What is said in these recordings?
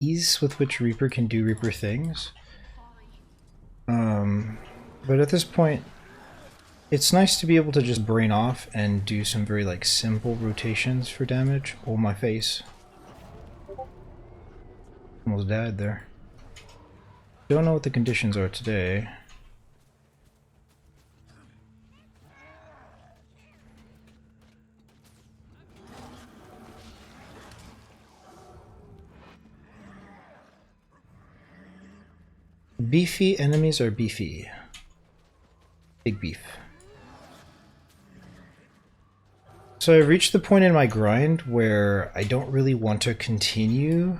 ease with which Reaper can do Reaper things. But at this point, it's nice to be able to just brain off and do some very like simple rotations for damage. Oh, my face. Almost died there. Don't know what the conditions are today. Beefy enemies are beefy. Big beef. So I've reached the point in my grind where I don't really want to continue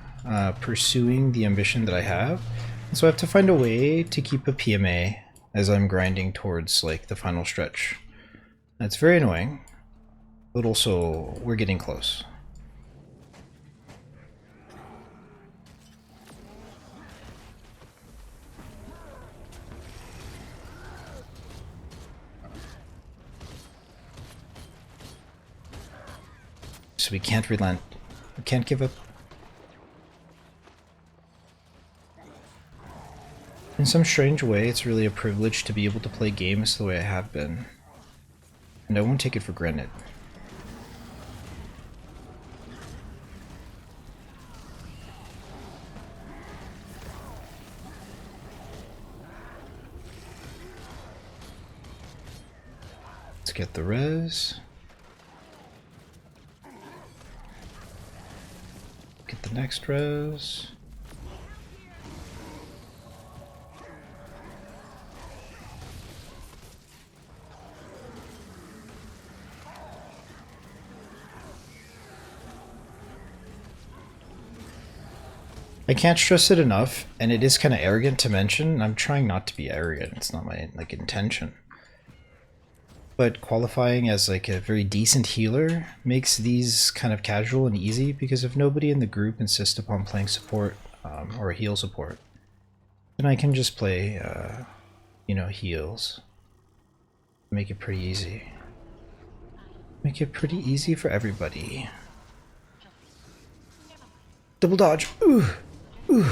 pursuing the ambition that I have. So I have to find a way to keep a PMA as I'm grinding towards like the final stretch. That's very annoying, but also we're getting close. So we can't relent. We can't give up. In some strange way, it's really a privilege to be able to play games the way I have been. And I won't take it for granted. Let's get the res. Get the next res. I can't stress it enough, and it is kind of arrogant to mention, and I'm trying not to be arrogant, it's not my like intention. But qualifying as like a very decent healer makes these kind of casual and easy, because if nobody in the group insists upon playing support or heal support, then I can just play, you know, heals. Make it pretty easy. Make it pretty easy for everybody. Double dodge. Ooh. Ooh.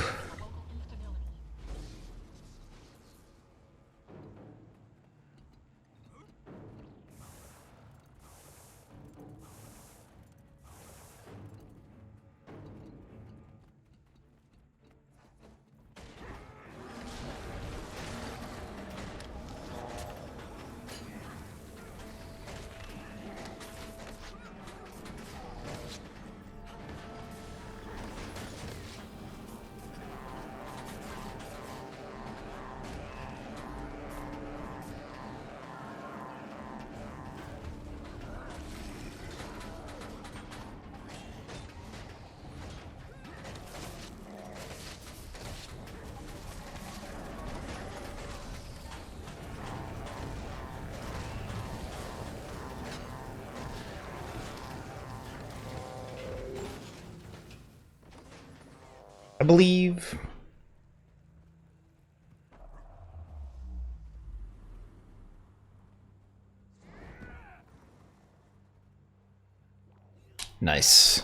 I believe. Nice.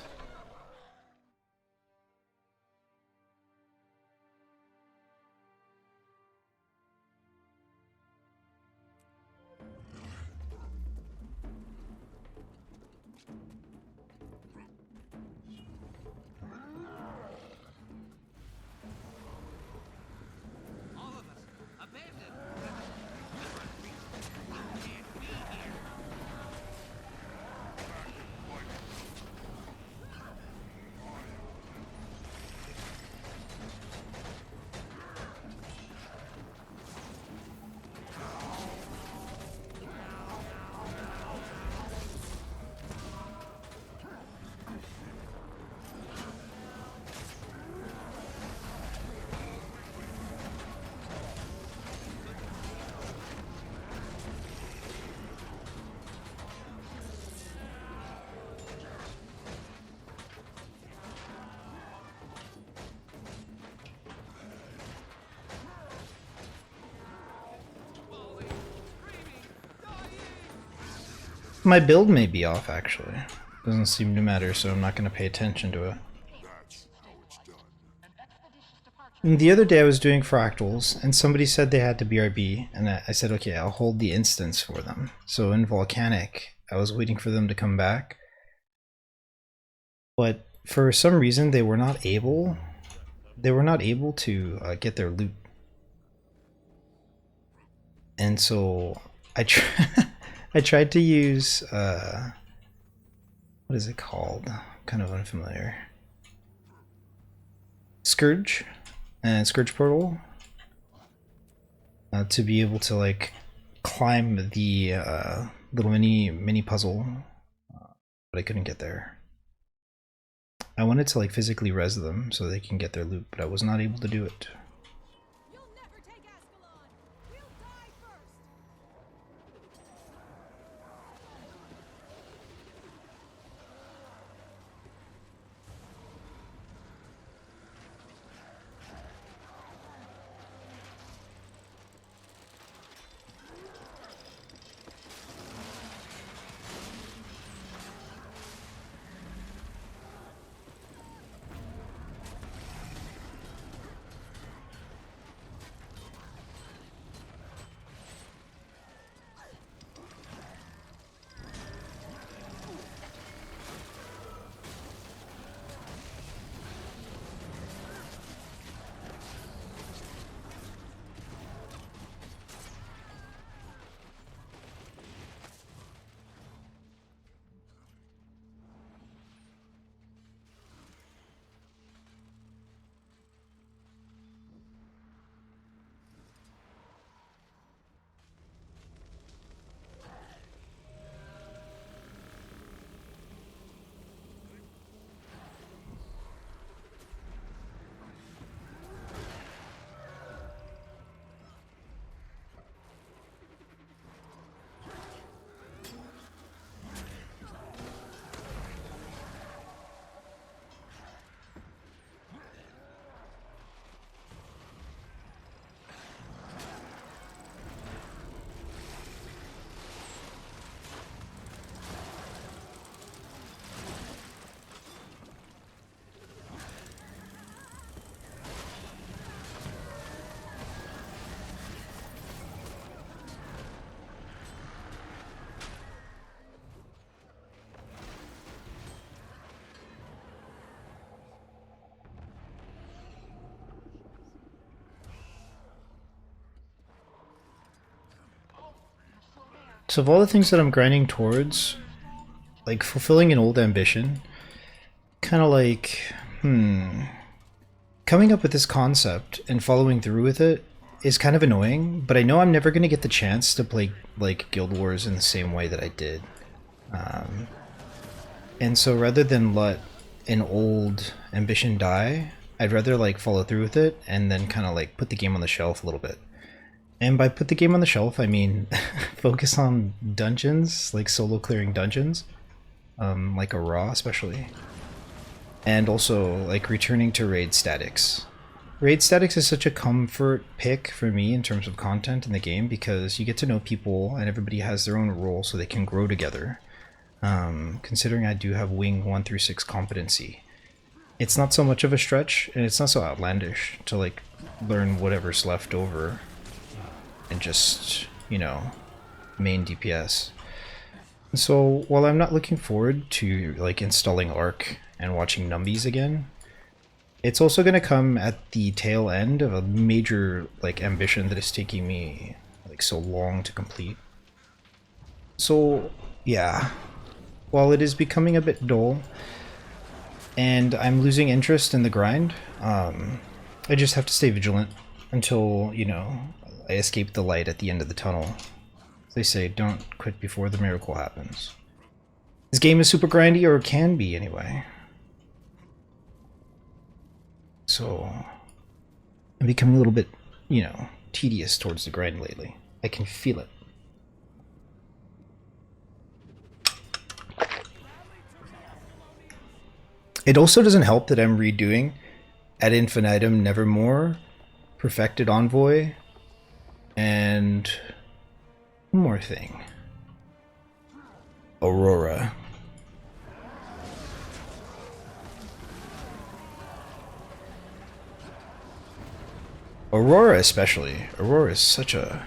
My build may be off, actually. Doesn't seem to matter, so I'm not going to pay attention to it. And the other day I was doing Fractals, and somebody said they had to BRB, and I said, okay, I'll hold the instance for them. So in Volcanic, I was waiting for them to come back, but for some reason they were not able. They were not able to get their loot, and so I I tried to use what is it called? Kind of unfamiliar. Scourge and Scourge Portal to be able to like climb the little mini puzzle, but I couldn't get there. I wanted to like physically res them so they can get their loot, but I was not able to do it. So of all the things that I'm grinding towards, like fulfilling an old ambition, kind of like, coming up with this concept and following through with it is kind of annoying, but I know I'm never going to get the chance to play like Guild Wars in the same way that I did. And so rather than let an old ambition die, I'd rather like follow through with it and then kind of like put the game on the shelf a little bit. And by put the game on the shelf, I mean focus on dungeons, like solo clearing dungeons, like a raw especially. And also like returning to raid statics. Raid statics is such a comfort pick for me in terms of content in the game because you get to know people and everybody has their own role so they can grow together. Considering I do have wing 1 through 6 competency, it's not so much of a stretch and it's not so outlandish to like learn whatever's left over and just, you know, main DPS. And so while I'm not looking forward to like installing Arc and watching Numbies again, it's also going to come at the tail end of a major like ambition that is taking me like so long to complete. So yeah, while it is becoming a bit dull and I'm losing interest in the grind, I just have to stay vigilant until, you know, I escape the light at the end of the tunnel. They say, don't quit before the miracle happens. This game is super grindy, or it can be anyway. So, I'm becoming a little bit, you know, tedious towards the grind lately. I can feel it. It also doesn't help that I'm redoing Ad Infinitum Nevermore, Perfected Envoy, and one more thing. Aurora. Aurora especially. Aurora is such a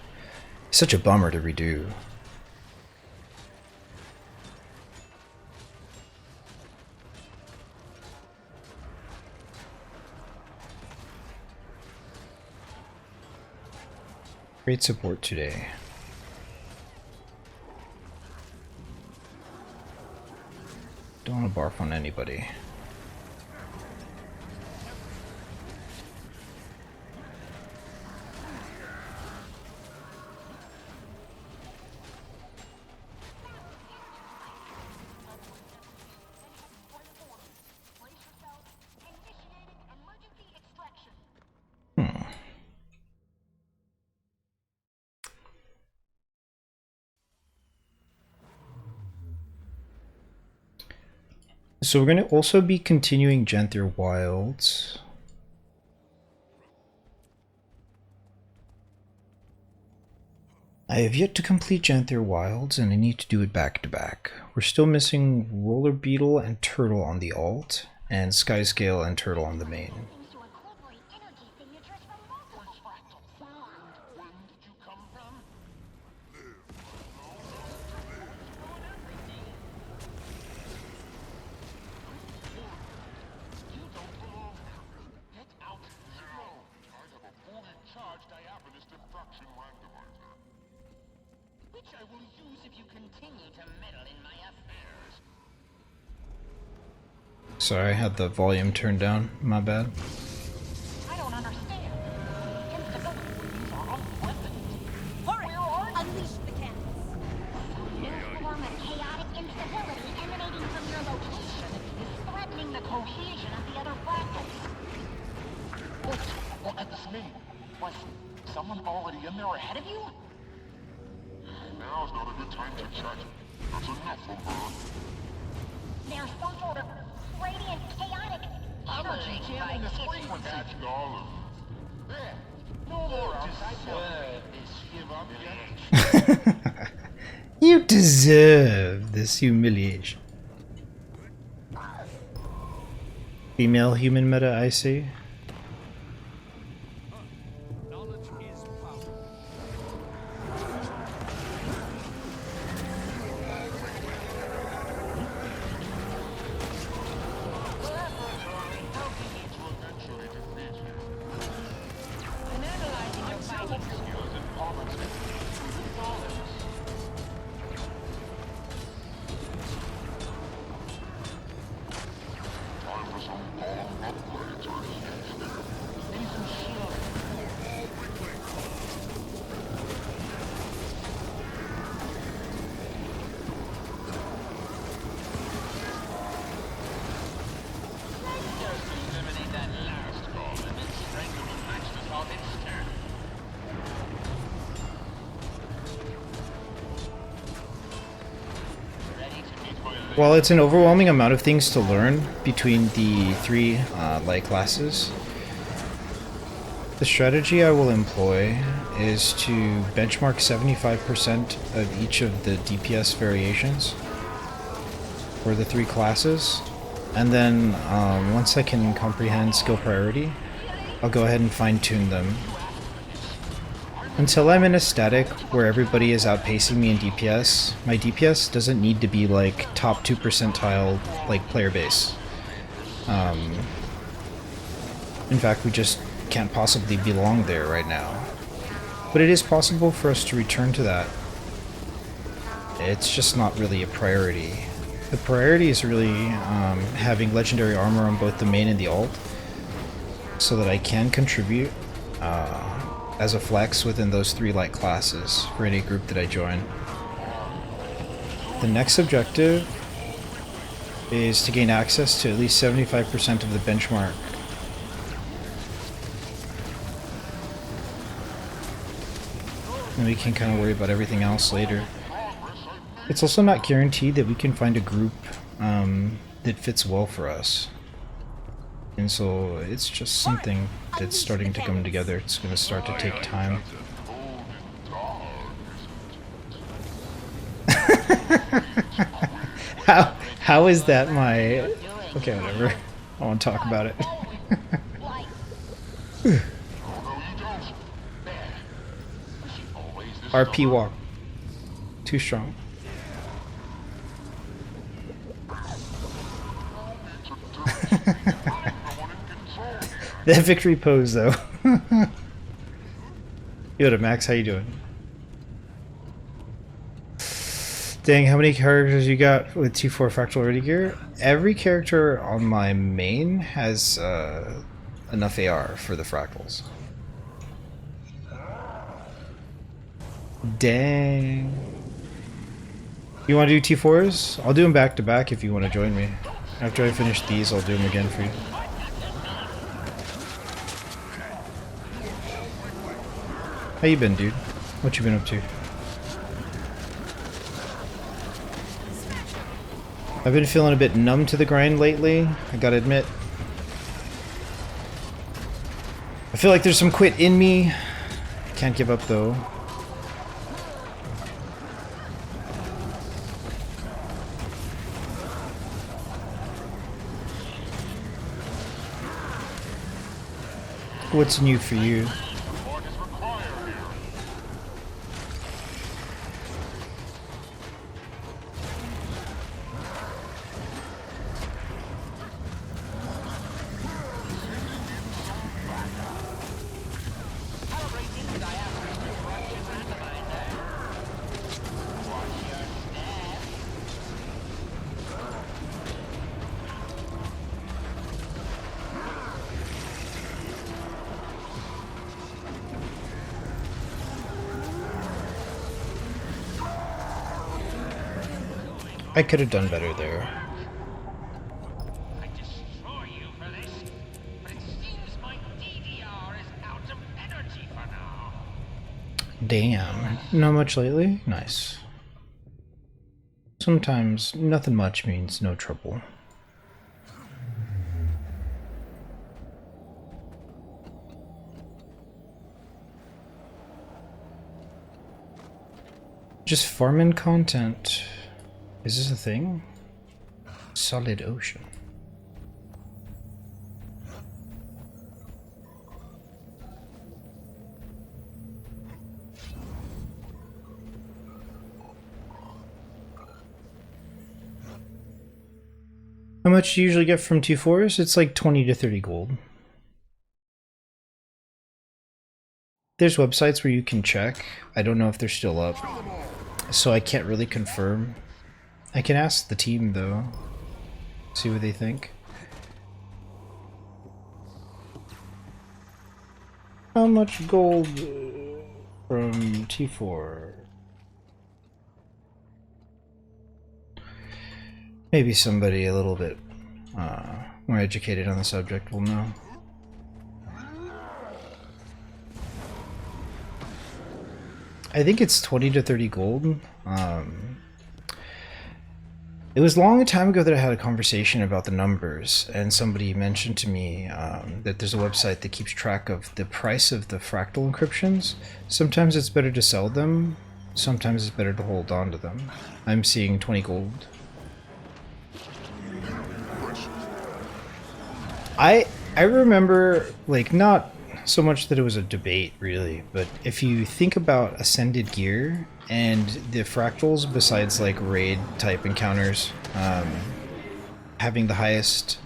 bummer to redo. Great support today. Don't want to barf on anybody. So we're going to also be continuing Genther Wilds. I have yet to complete Genther Wilds, and I need to do it back to back. We're still missing Roller Beetle and Turtle on the alt, and Skyscale and Turtle on the main. Sorry, I had the volume turned down. My bad. I don't understand. Instabilities are unweaponed. Hurry! Unleash the cannons. New form of chaotic instability emanating from your location is threatening the cohesion of the other fractals. What could this mean? Was someone already in there ahead of you? Now's not a good time to chat. That's enough of her. There's some sort of radiant, chaotic energy jamming this frequency. Catch all of There. No more deserve this give up. You deserve this humiliation. Female human meta, I see. While it's an overwhelming amount of things to learn between the three light classes, the strategy I will employ is to benchmark 75% of each of the DPS variations for the three classes, and then once I can comprehend skill priority, I'll go ahead and fine-tune them. Until I'm in a static where everybody is outpacing me in DPS, my DPS doesn't need to be like top 2 percentile like player base. In fact, we just can't possibly belong there right now. But it is possible for us to return to that. It's just not really a priority. The priority is really having legendary armor on both the main and the alt, so that I can contribute as a flex within those three light classes for any group that I join. The next objective is to gain access to at least 75% of the benchmark. And we can kind of worry about everything else later. It's also not guaranteed that we can find a group that fits well for us. And so it's just something that's starting to come together. It's going to start to take time. How is that my... Okay, whatever. I won't talk about it. RP walk. Too strong. That victory pose though. Yoda Max, how you doing? Dang, how many characters you got with T4 Fractal Ready Gear? Every character on my main has enough AR for the Fractals. Dang. You want to do T4's? I'll do them back to back if you want to join me. After I finish these, I'll do them again for you. How you been, dude? What you been up to? I've been feeling a bit numb to the grind lately, I gotta admit. I feel like there's some quit in me. Can't give up though. What's new for you? I could have done better there. I destroy you for this, but it seems my DDR is out of energy for now. Damn. Not much lately? Nice. Sometimes nothing much means no trouble. Just farming content. Is this a thing? Solid ocean. How much do you usually get from T4's? It's like 20 to 30 gold. There's websites where you can check. I don't know if they're still up, so I can't really confirm. I can ask the team though, see what they think. How much gold from T4? Maybe somebody a little bit more educated on the subject will know. I think it's 20 to 30 gold. It was a long time ago that I had a conversation about the numbers, and somebody mentioned to me that there's a website that keeps track of the price of the fractal encryptions. Sometimes it's better to sell them, sometimes it's better to hold on to them. I'm seeing 20 gold. I remember, like, not so much that it was a debate really, but if you think about ascended gear and the fractals, besides like raid type encounters, having the highest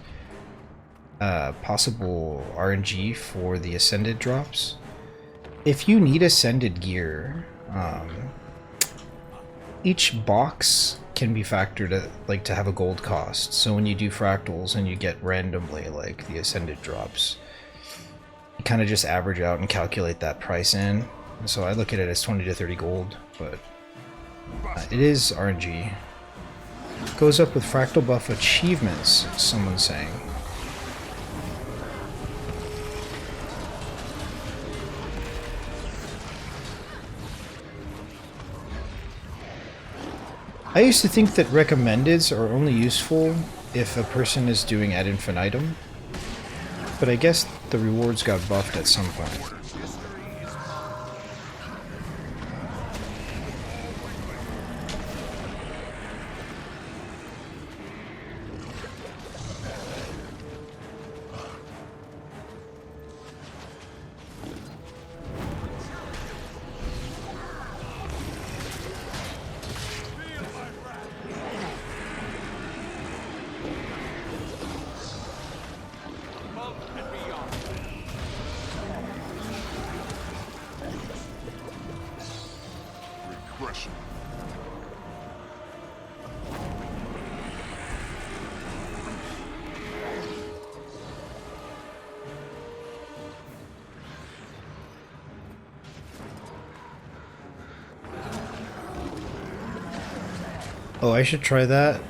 possible RNG for the ascended drops, if you need ascended gear, each box can be factored at, like, to have a gold cost. So when you do fractals and you get randomly like the ascended drops, you kind of just average out and calculate that price in. So I look at it as 20 to 30 gold, but it is RNG. Goes up with fractal buff achievements, someone's saying. I used to think that recommendeds are only useful if a person is doing ad infinitum, but I guess the rewards got buffed at some point. Pressure. Oh, I should try that.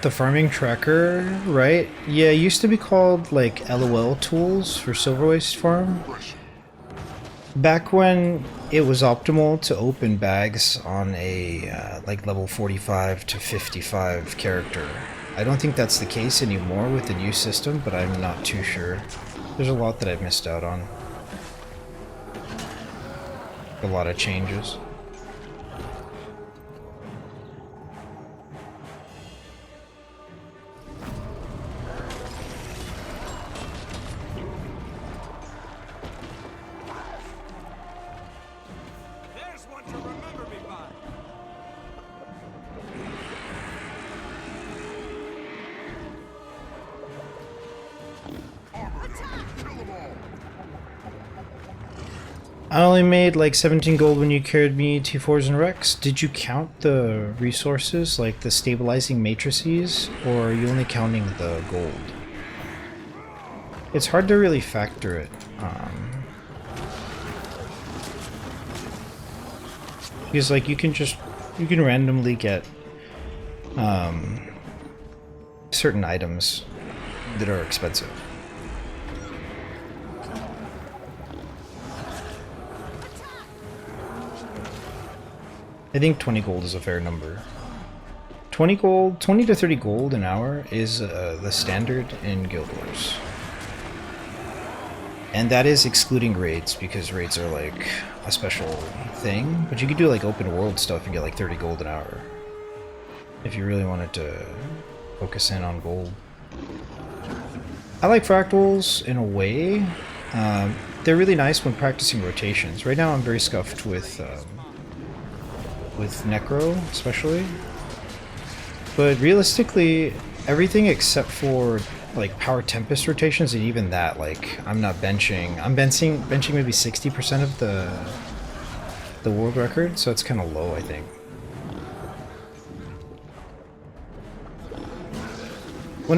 The farming tracker, right? Yeah, it used to be called like LOL tools for Silver Waste Farm. Pressure. Back when it was optimal to open bags on a like level 45 to 55 character. I don't think that's the case anymore with the new system, but I'm not too sure. There's a lot that I've missed out on. A lot of changes. There's one to remember me by. Kill them all. I only made like 17 gold when you carried me T4's and Rex. Did you count the resources, like the stabilizing matrices, or are you only counting the gold? It's hard to really factor it. Because like you can randomly get certain items that are expensive. I think 20 gold is a fair number. 20 gold, 20 to 30 gold an hour is the standard in Guild Wars. And that is excluding raids, because raids are like a special thing. But you could do like open world stuff and get like 30 gold an hour. If you really wanted to focus in on gold. I like Fractals in a way. They're really nice when practicing rotations. Right now I'm very scuffed with Necro, especially. But realistically, everything except for like Power Tempest rotations, and even that, like, I'm not benching. I'm benching maybe 60% of the world record, so it's kind of low, I think.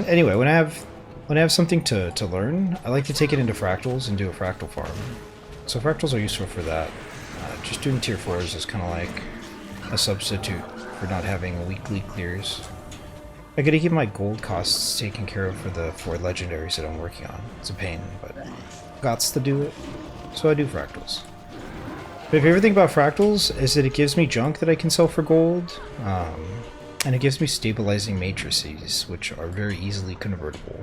Anyway, when I have something to learn, I like to take it into Fractals and do a Fractal farm. So Fractals are useful for that. Just doing tier 4s is kind of like a substitute for not having weekly clears. I gotta keep my gold costs taken care of for the 4 legendaries that I'm working on. It's a pain, but gots to do it. So I do Fractals. My favorite thing about Fractals is that it gives me junk that I can sell for gold, and it gives me stabilizing matrices, which are very easily convertible.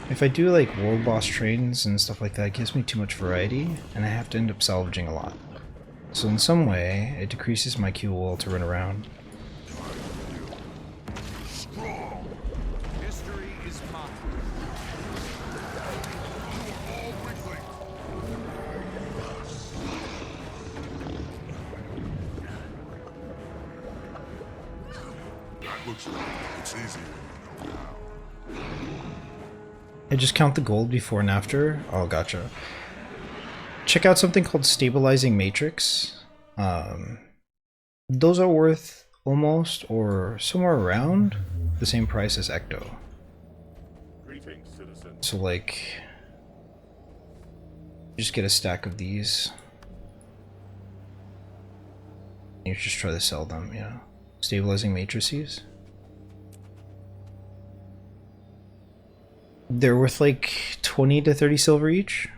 If I do like world boss trains and stuff like that, it gives me too much variety, and I have to end up salvaging a lot. So in some way, it decreases my Q wall to run around. History is mine. That looks right. It's easy when you know how. I just count the gold before and after. Oh, gotcha. Check out something called Stabilizing Matrix. Those are worth almost or somewhere around the same price as Ecto. Greetings, citizen. So like, just get a stack of these. You just try to sell them, you know. Stabilizing matrices. They're worth like 20 to 30 silver each.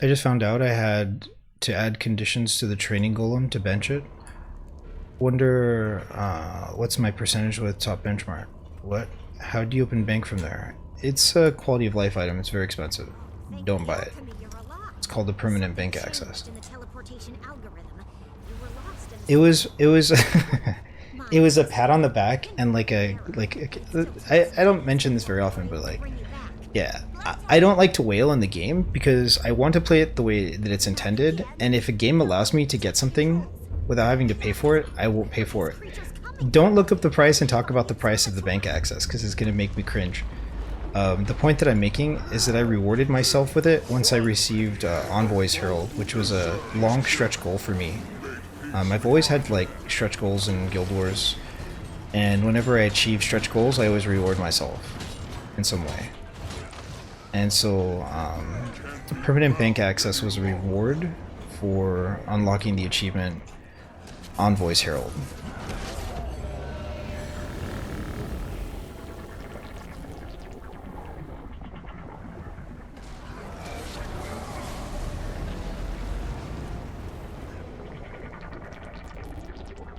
I just found out I had to add conditions to the training golem to bench it. Wonder what's my percentage with top benchmark? What? How do you open bank from there? It's a quality of life item. It's very expensive. Don't buy it. It's called the permanent bank access. It was it was a pat on the back and like I don't mention this very often, but like, yeah, I don't like to wail in the game because I want to play it the way that it's intended, and if a game allows me to get something without having to pay for it, I will pay for it. Don't look up the price and talk about the price of the bank access because it's gonna make me cringe. The point that I'm making is that I rewarded myself with it once I received Envoy's Herald, which was a long stretch goal for me. I've always had like stretch goals in Guild Wars, and whenever I achieve stretch goals, I always reward myself in some way. And so permanent bank access was a reward for unlocking the achievement Envoy's Herald.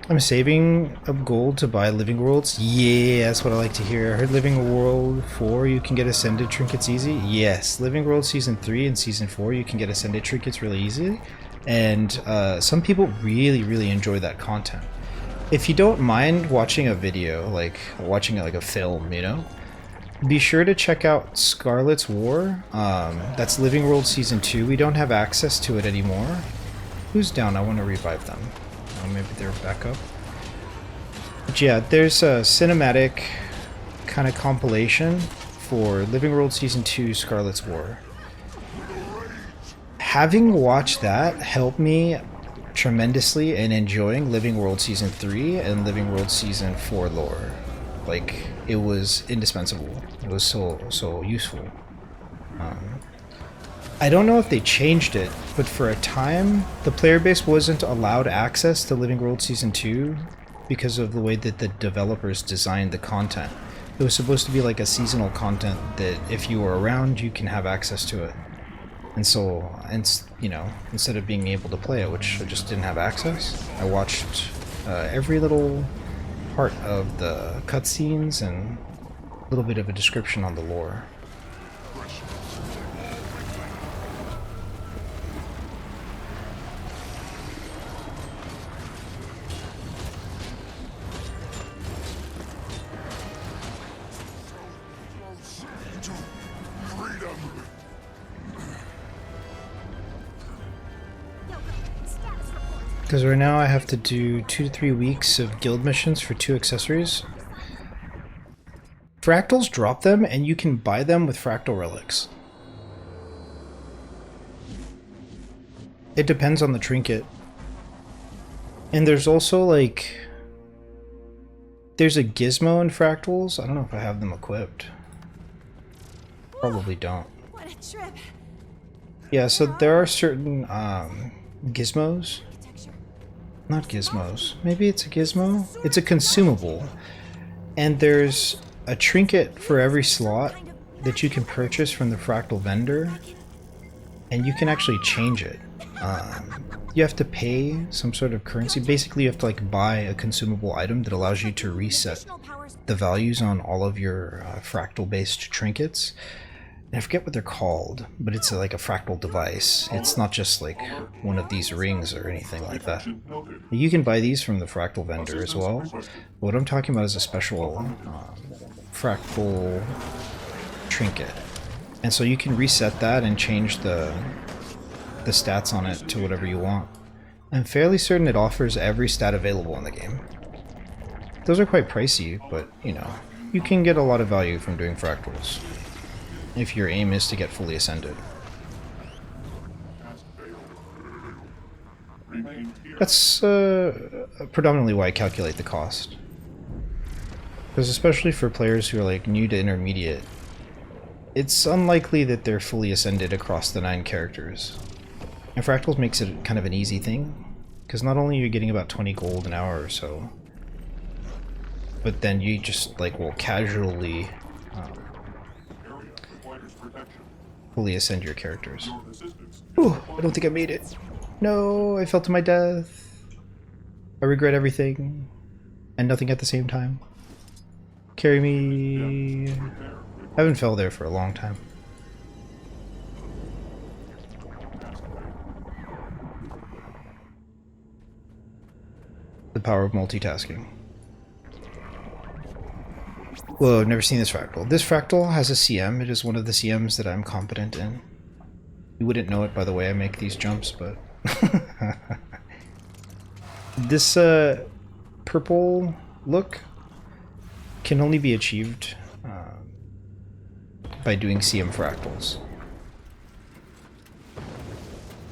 I'm saving up gold to buy Living Worlds. Yeah, that's what I like to hear. I heard Living World 4 you can get Ascended Trinkets easy. Yes, Living World Season 3 and Season 4 you can get Ascended Trinkets really easy. And some people really enjoy that content. If you don't mind watching a video, like watching like a film, you know, be sure to check out Scarlet's War. That's Living World Season 2. We don't have access to it anymore. Who's down? I want to revive them. Oh, maybe they're back up. But yeah, there's a cinematic kind of compilation for Living World Season 2 Scarlet's War. Having watched that helped me tremendously in enjoying Living World Season 3 and Living World Season 4 lore. Like, it was indispensable. It was so useful. I don't know if they changed it, but for a time, the player base wasn't allowed access to Living World Season 2 because of the way that the developers designed the content. It was supposed to be like a seasonal content that if you were around, you can have access to it. And so, you know, instead of being able to play it, which I just didn't have access, I watched every little part of the cutscenes and a little bit of a description on the lore. Because right now I have to do 2 to 3 weeks of guild missions for 2 accessories. Fractals drop them and you can buy them with fractal relics. It depends on the trinket. And there's also like... there's a gizmo in Fractals. I don't know if I have them equipped. Probably don't. What a trip. Yeah, so there are certain gizmos. Not gizmos. Maybe it's a gizmo? It's a consumable. And there's a trinket for every slot that you can purchase from the fractal vendor. And you can actually change it. You have to pay some sort of currency. Basically, you have to like buy a consumable item that allows you to reset the values on all of your fractal-based trinkets. I forget what they're called, but it's like a fractal device. It's not just like one of these rings or anything like that. You can buy these from the fractal vendor as well. What I'm talking about is a special fractal trinket. And so you can reset that and change the stats on it to whatever you want. I'm fairly certain it offers every stat available in the game. Those are quite pricey, but you know, you can get a lot of value from doing fractals if your aim is to get fully ascended. That's predominantly why I calculate the cost. Because especially for players who are like new to intermediate, it's unlikely that they're fully ascended across the 9 characters. And Fractals makes it kind of an easy thing, because not only are you getting about 20 gold an hour or so, but then you just like will casually fully ascend your characters. Ooh, I don't think I made it. No, I fell to my death. I regret everything and nothing at the same time. Carry me. I haven't fell there for a long time. The power of multitasking. Whoa, I've never seen this fractal. This fractal has a CM. It is one of the CMs that I'm competent in. You wouldn't know it by the way I make these jumps, but... This purple look can only be achieved by doing CM Fractals.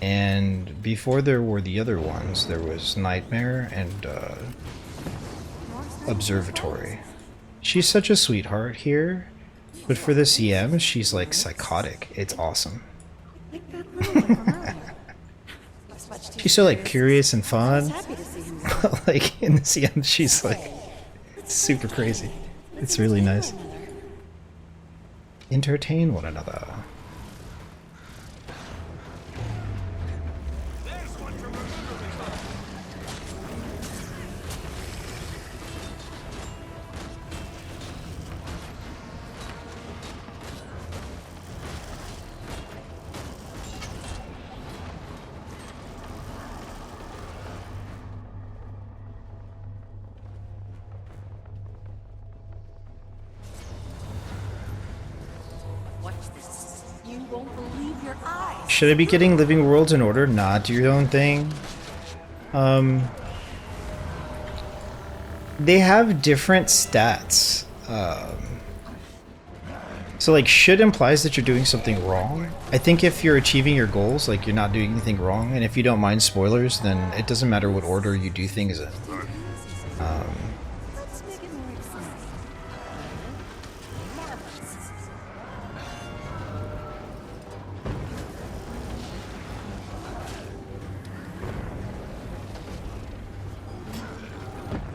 And before there were the other ones, there was Nightmare and Observatory. She's such a sweetheart here, but for the CM, she's like psychotic. It's awesome. She's so like curious and fun. Like in the CM, she's like super crazy. It's really nice. Entertain one another. You won't believe your eyes. Should I be getting Living Worlds in order? Nah, do your own thing. They have different stats. So like should implies that you're doing something wrong. I think if you're achieving your goals, like you're not doing anything wrong, and if you don't mind spoilers, then it doesn't matter what order you do things in. Let's make it more exciting. Marvelous.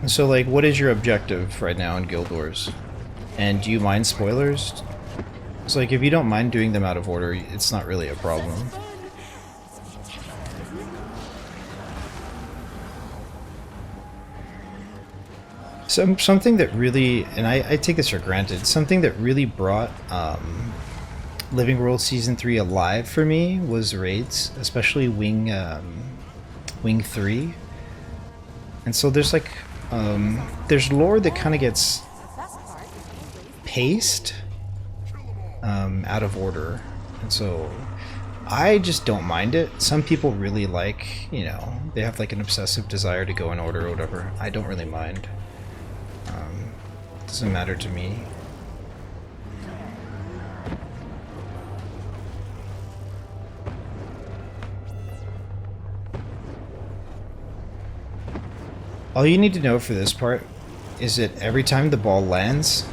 And so like what is your objective right now in Guild Wars? And do you mind spoilers? It's like if you don't mind doing them out of order, it's not really a problem. Something that really, and I take this for granted, something that really brought Living World Season 3 alive for me was raids, especially Wing 3. And so there's like, there's lore that kind of gets paced out of order. And so I just don't mind it. Some people really like, you know, they have like an obsessive desire to go in order or whatever. I don't really mind. Doesn't matter to me. All you need to know for this part is that every time the ball lands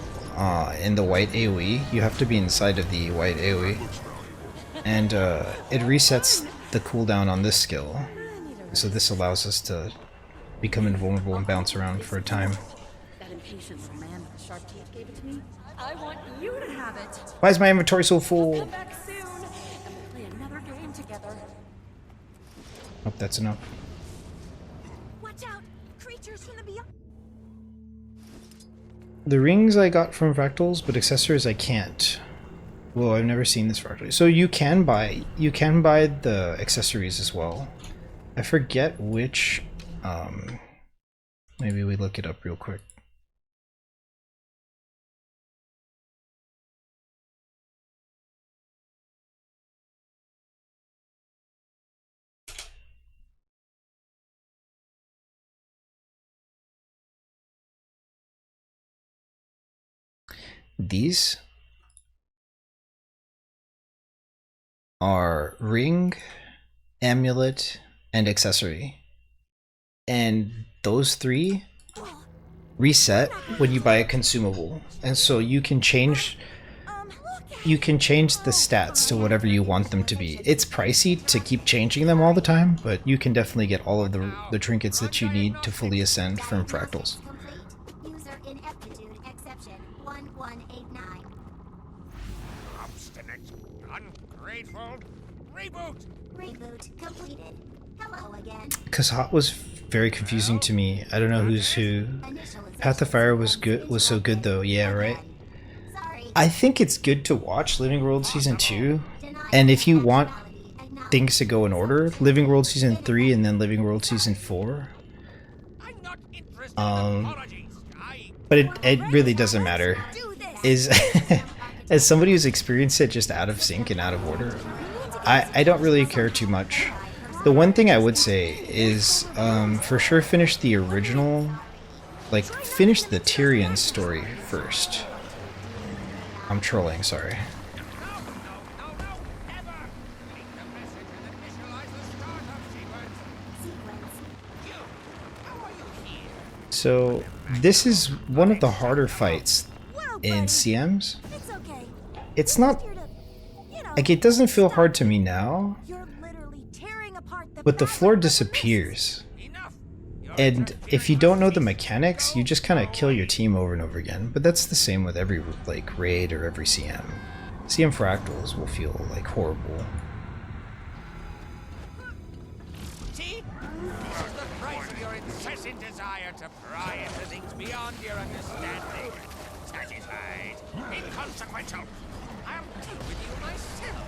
in the white AoE, you have to be inside of the white AoE. And it resets the cooldown on this skill. So this allows us to become invulnerable and bounce around for a time. That impatient man with the sharp teeth gave it to me. I want you to have it. Why is my inventory so full? Come back soon, and we'll play another game together. Hope that's enough. Watch out! Creatures from the beyond. The rings I got from Fractals, but accessories I can't. Whoa, I've never seen this Fractal. So you can buy the accessories as well. I forget which. Maybe we look it up real quick. These are ring, amulet, and accessory. And those three reset when you buy a consumable. And so you can change the stats to whatever you want them to be. It's pricey to keep changing them all the time, but you can definitely get all of the trinkets that you need to fully ascend from Fractals. User ineptitude exception 1189. Obstinate, ungrateful, reboot! Reboot completed. Hello again. Because Hot was very confusing to me. I don't know who's who. Path of Fire was so good though. Yeah, right. Sorry. I think it's good to watch Living World Season 2, and if you want things to go in order, Living World Season 3 and then Living World Season 4. I'm not interested in apologies. But it really doesn't matter. Is as somebody who's experienced it just out of sync and out of order, I don't really care too much. The one thing I would say is for sure finish the original, like finish the Tyrion story first. I'm trolling, sorry. So this is one of the harder fights in CMs. It's okay. It's not Here to, you know, like it doesn't feel hard to me now, you're literally tearing apart the but the fabric floor of the disappears. Enough! And if you don't know the mechanics, you just kind of kill your team over and over again. But that's the same with every like raid or every CM. CM Fractals will feel like horrible. See? This is the price of your incessant desire to pry into things beyond your understanding. Satisfied? Inconsequential? I'll deal with you myself.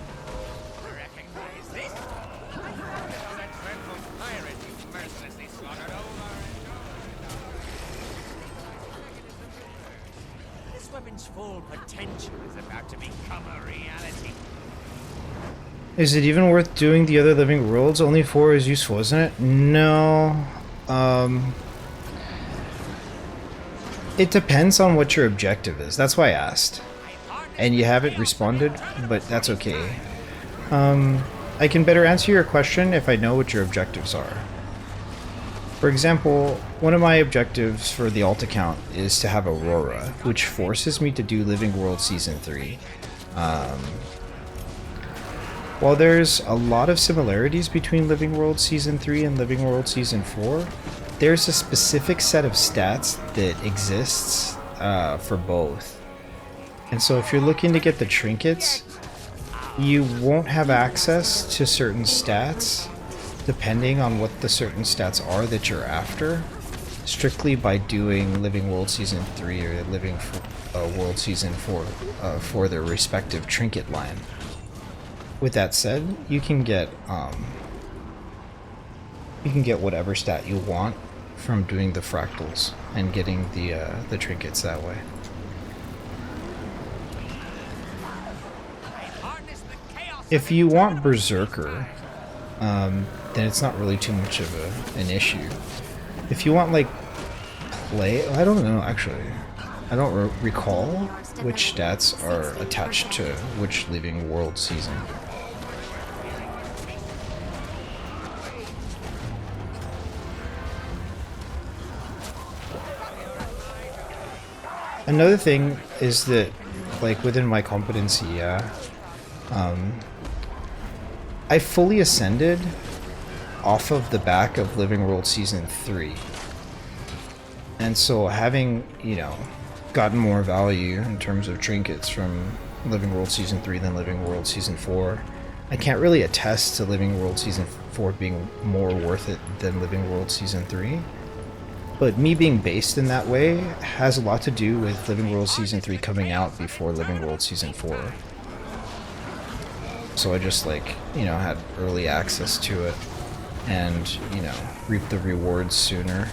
Recognize this? I found it on that dreadful pirate you mercilessly slaughtered over and over. This weapon's full potential is about to become a reality. Is it even worth doing the other living worlds? Only 4 is useful, isn't it? No. It depends on what your objective is. That's why I asked. And you haven't responded, but that's okay. I can better answer your question if I know what your objectives are. For example, one of my objectives for the alt account is to have Aurora, which forces me to do Living World Season 3. While there's a lot of similarities between Living World Season 3 and Living World Season 4, there's a specific set of stats that exists for both. And so if you're looking to get the trinkets, you won't have access to certain stats depending on what the certain stats are that you're after, strictly by doing Living World Season 3 or Living World Season 4 for their respective trinket line. With that said, you can get whatever stat you want from doing the fractals and getting the trinkets that way. If you want Berserker, then it's not really too much of an issue. If you want like play, I don't know actually. I don't recall which stats are attached to which Living World season. Another thing is that, like within my competency, I fully ascended off of the back of Living World Season 3. And so having, you know, gotten more value in terms of trinkets from Living World Season 3 than Living World Season 4, I can't really attest to Living World Season 4 being more worth it than Living World Season 3. But me being based in that way has a lot to do with Living World Season 3 coming out before Living World Season 4. So I just, like, you know, had early access to it and, you know, reap the rewards sooner.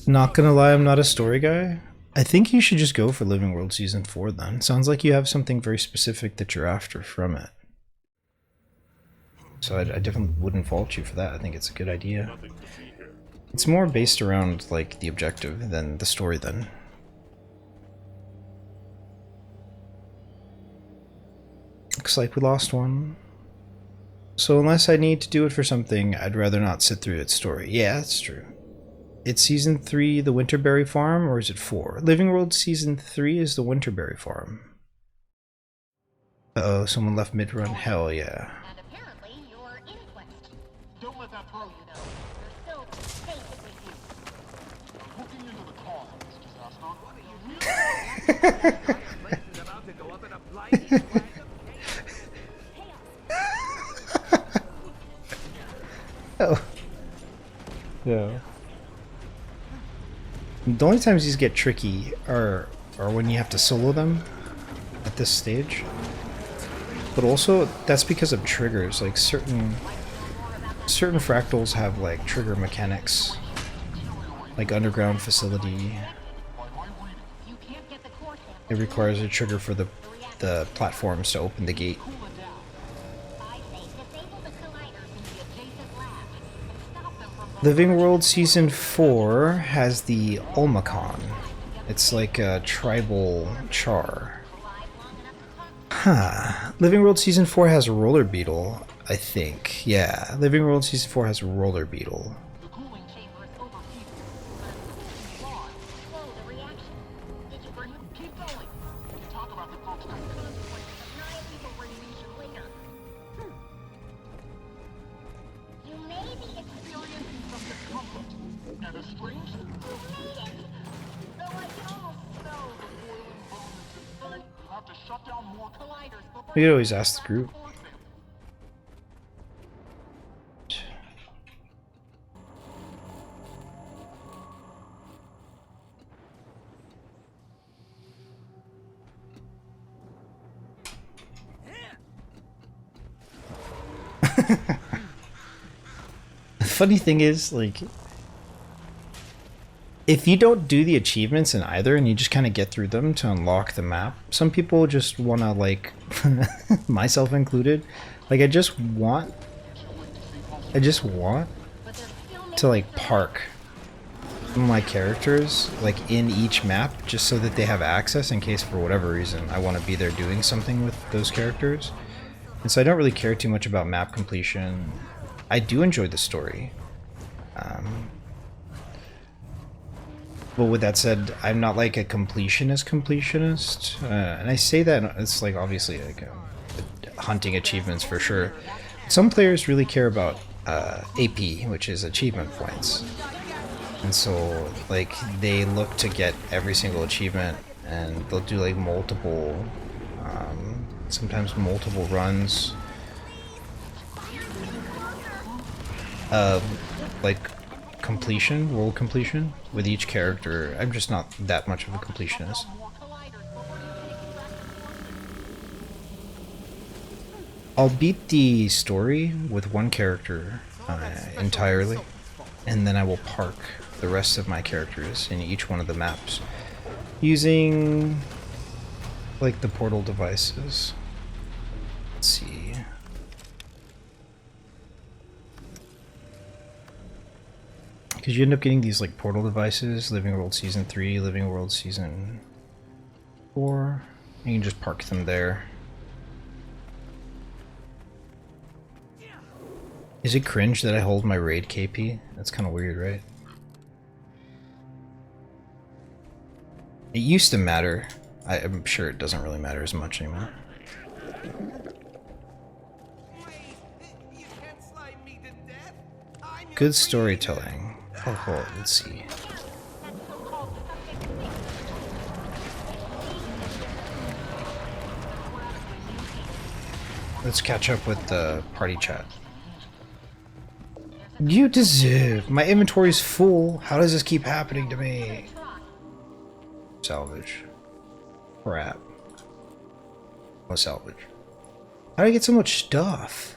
Not gonna lie, I'm not a story guy. I think you should just go for Living World Season 4 then. Sounds like you have something very specific that you're after from it. So I definitely wouldn't fault you for that. I think it's a good idea. It's more based around like the objective than the story then. Looks like we lost one. So unless I need to do it for something, I'd rather not sit through its story. Yeah, that's true. It's Season 3, the Winterberry Farm, or is it 4? Living World Season 3 is the Winterberry Farm. Uh-oh, someone left mid-run. Hell yeah. And apparently you're inquest. Don't let that throw you, though. You're still basically you. Looking into the cause of this disaster. Oh. Yeah. The only times these get tricky are when you have to solo them at this stage. But also, that's because of triggers. Like certain fractals have like trigger mechanics, like underground facility. It requires a trigger for the platforms to open the gate. I say disable the colliders in the adjacent lab and stop them from Living World Season 4 has the Olmacon. It's like a tribal char. Huh. Living World Season 4 has Roller Beetle, I think. Yeah, Living World Season 4 has Roller Beetle. The cooling chamber is overheated, but the cooling rod slow the reaction. Did you bring it? Keep going. Talk about the folks that contemplate non-lethal radiation later. You may be experiencing some discomfort and a strange. You made it. Though I can almost smell the boiling bones inside. Have to shut down more colliders before We could always ask the group. The funny thing is, like, if you don't do the achievements in either and you just kind of get through them to unlock the map, some people just want to, like, myself included, like, I just want to, like, park my characters, like, in each map just so that they have access in case for whatever reason I want to be there doing something with those characters. And so I don't really care too much about map completion. I do enjoy the story. But with that said, I'm not like a completionist. And I say that it's like obviously like hunting achievements for sure. Some players really care about AP, which is achievement points. And so like they look to get every single achievement, and they'll do like multiple sometimes multiple runs of like completion, world completion with each character. I'm just not that much of a completionist. I'll beat the story with one character entirely, and then I will park the rest of my characters in each one of the maps using like the portal devices. Let's see. Because you end up getting these like portal devices, Living World Season 3, Living World Season 4. You can just park them there. Is it cringe that I hold my raid KP? That's kind of weird, right? It used to matter. I'm sure it doesn't really matter as much anymore. Good storytelling. Oh, let's see. Let's catch up with the party chat. You deserve. My inventory's full. How does this keep happening to me? Salvage. Crap. Oh, salvage. How do I get so much stuff?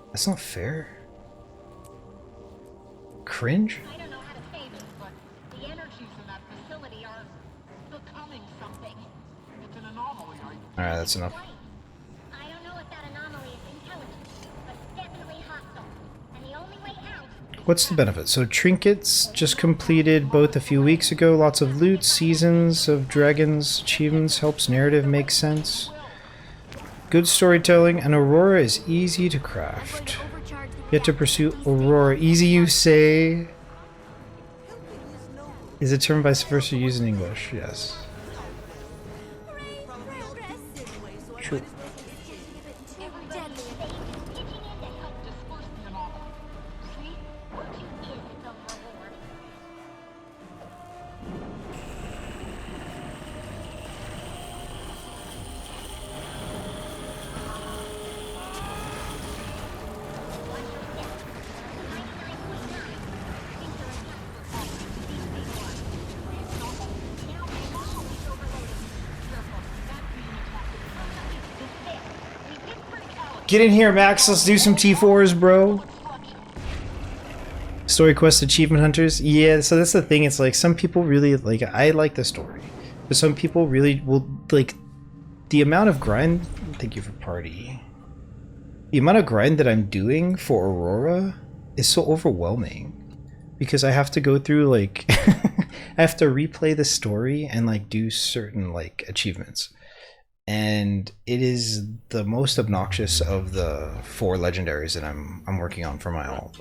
That's not fair. Cringe? I don't know how to say this, but the energies in that facility are becoming something. It's an anomaly. Alright, that's enough. I don't know if that anomaly is intelligent, but it's definitely hostile. And the only way out. What's the benefit? So trinkets just completed both a few weeks ago. Lots of loot, seasons of dragons, achievements, helps narrative make sense. Good storytelling, and Aurora is easy to craft. Yet to pursue Aurora. Easy you say? Is it term vice versa used in English? Yes. True. Get in here, Max. Let's do some T4's, bro. Story quest achievement hunters. Yeah, so that's the thing. It's like some people really like. I like the story, but some people really will like the amount of grind. Thank you for party. The amount of grind that I'm doing for Aurora is so overwhelming. because I have to go through like I have to replay the story and like do certain like achievements. And it is the most obnoxious of the 4 legendaries that I'm working on for my ult.